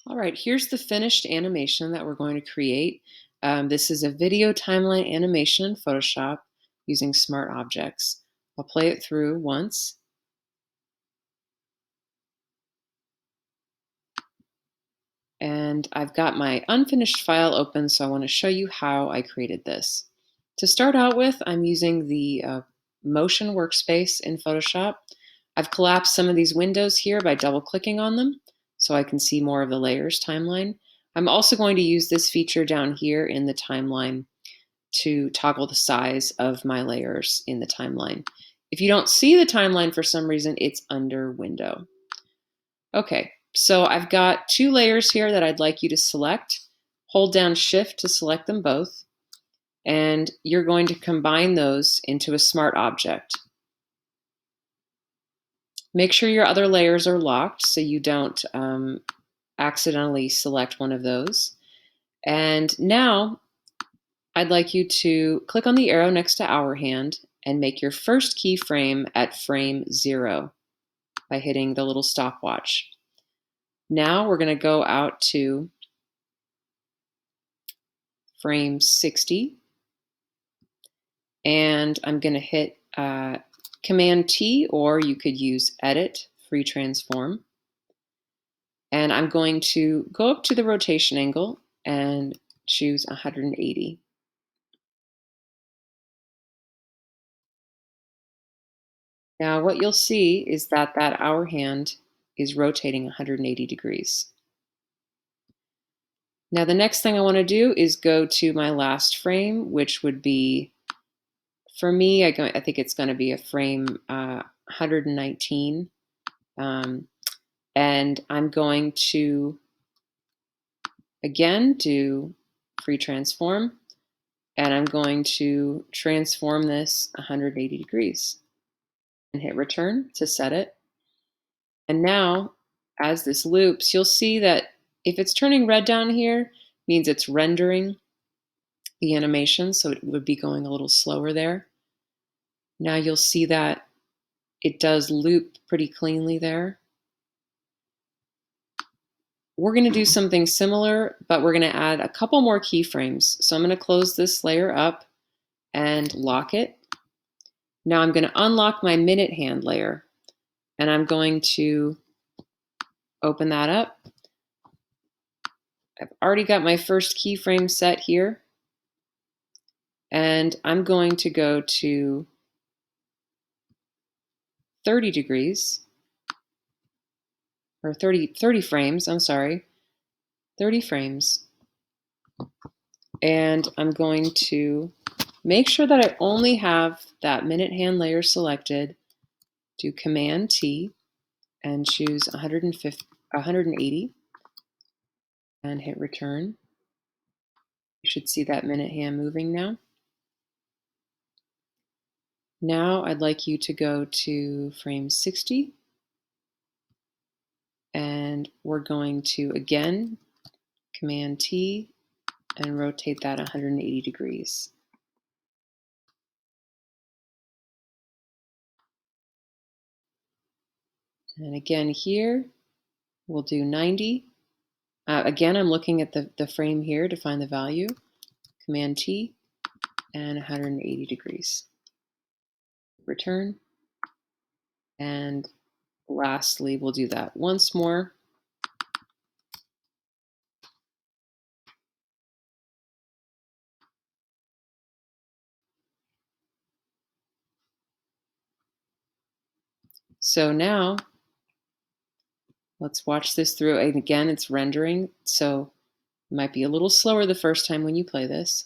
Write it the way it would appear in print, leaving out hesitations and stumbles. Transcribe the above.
All right, here's the finished animation that we're going to create. This is a video timeline animation in Photoshop using smart objects. I'll play it through once. And I've got my unfinished file open, so I want to show you how I created this. To start out with, I'm using the motion workspace in Photoshop. I've collapsed some of these windows here by double-clicking on them so I can see more of the layers timeline. I'm also going to use this feature down here in the timeline to toggle the size of my layers in the timeline. If you don't see the timeline for some reason, it's under Window. Okay, so I've got two layers here that I'd like you to select. Hold down Shift to select them both, and you're going to combine those into a smart object. Make sure your other layers are locked so you don't accidentally select one of those. And now I'd like you to click on the arrow next to Hour Hand and make your first keyframe at frame 0 by hitting the little stopwatch. Now we're going to go out to frame 60, and I'm going to hit Command T, or you could use Edit, Free Transform. And I'm going to go up to the rotation angle and choose 180. Now what you'll see is that that hour hand is rotating 180 degrees. Now the next thing I want to do is go to my last frame, which would be, for me, I think it's going to be a frame 119. And I'm going to, again, do free transform, and I'm going to transform this 180 degrees and hit return to set it. And now, as this loops, you'll see that if it's turning red down here, means it's rendering the animation, so it would be going a little slower there. Now you'll see that it does loop pretty cleanly there. We're going to do something similar, but we're going to add a couple more keyframes. So I'm going to close this layer up and lock it. Now I'm going to unlock my minute hand layer, and I'm going to open that up. I've already got my first keyframe set here, and I'm going to go to 30 degrees, or 30 frames, I'm sorry, 30 frames. And I'm going to make sure that I only have that minute hand layer selected, do Command T, and choose 180, and hit return. You should see that minute hand moving now. Now I'd like you to go to frame 60, and we're going to, again, Command T, and rotate that 180 degrees. And again here, we'll do 90. Again, I'm looking at the frame here to find the value. Command T, and 180 degrees. Return. And lastly, we'll do that once more. So now, let's watch this through. And again, it's rendering, so it might be a little slower the first time when you play this.